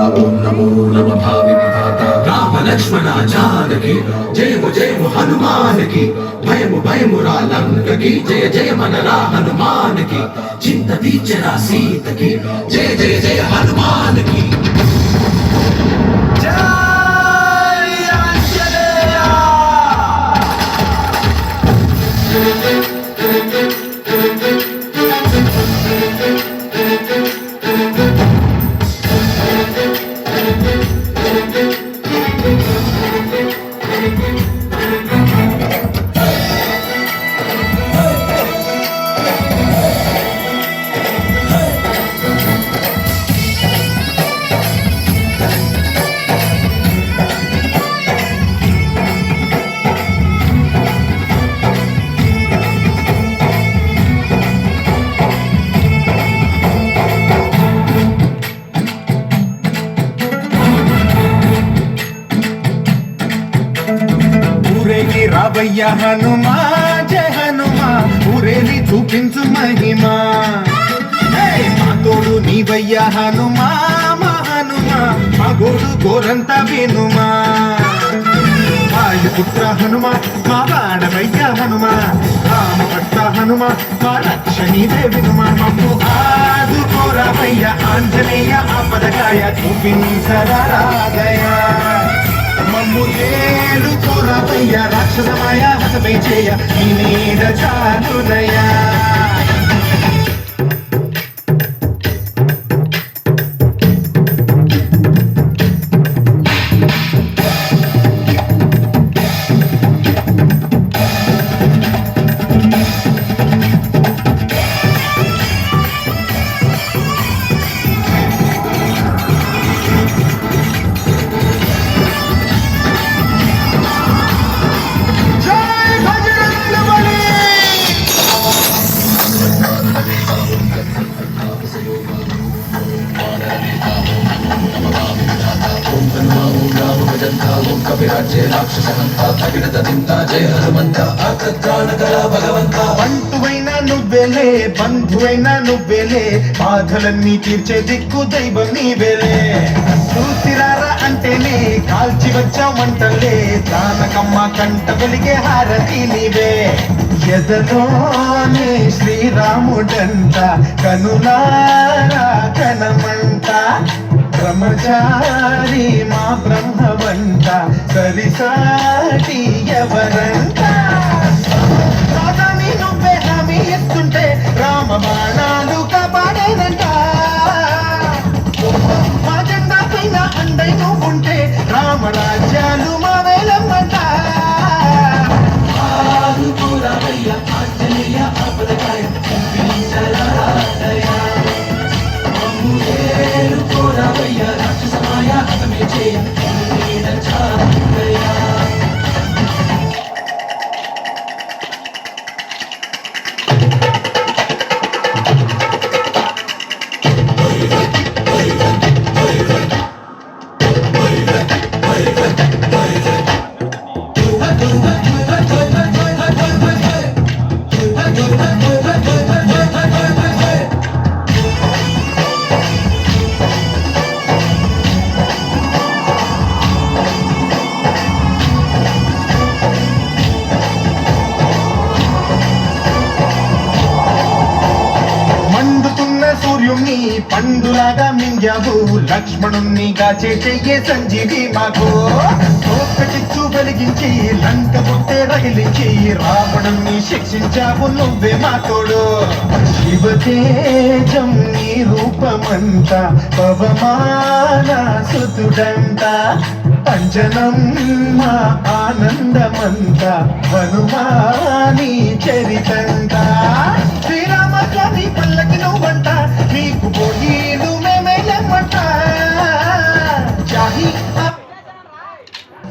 ఓం నమో నమ భావి విధాత రామ లక్ష్మణ జానకి జయము జయము హనుమానికి భయము భయము రా లంకకి జయ జయ మనరా హనుమానికి చింత తీర్చరా సీతకి జయ జయ జయ హనుమానికి రావయ్య హనుమా జయ హనుమా ఊరేలి చూపించు మహిమా మా తోడు నీవయ్య హనుమా మా హనుమా మా గోడు గోరంత వినుమా వాయుపుత్ర హనుమా మా వాడవయ్య హనుమా రామభక్త హనుమా మా రక్షణీదే వినుమా మమ్ము ఆదుకోరవయ్య ఆంజనేయ ఆపదకాయ చూపించరాదయ మమ్ము ఏలుకోరవయ్య రాక్షసమాయ హతమై చేయ నీ నీడ చాలునయా బంటువైనా నువ్వేలే బంధువైనా నువ్వేలే బాధలన్నీ తీర్చే దిక్కు దైవం నీవేలే చూసిరారా అంటేనే కాల్చి వచ్చామంటలే దానకమ్మ కంట వెలిగే హారతి నీవే ఎదలోనే శ్రీరాముడంట కనులారా కనమంట బ్రహ్మచారి మా బ్రహ్మవంత సరిసాటి ఎవరంట రాధాని నువ్వే హామీ ఇస్తుంటే రామ బాణాలు కాపాడేనంట మా జెండా పైన అండై నువ్వుంటే రామరాజ్యాలు మా వేలమ్మంట ఆంజనేయ ఆపదకాయ రాక్షసమాయ హతమే చేయ సూర్యుణ్ణి పండులాగా మింగావు లక్ష్మణుణ్ణి గాచే చెయ్యే సంజీవి మాకు చిచ్చు వెలిగించి లంక పుట్టే రగిలించి రావణుణ్ణి శిక్షించావు నువ్వే మా తోడు శివతేజం నీ రూపమంత పవమాన సుతుడంత అంజనం మా ఆనందమంత హనుమాని చరితంత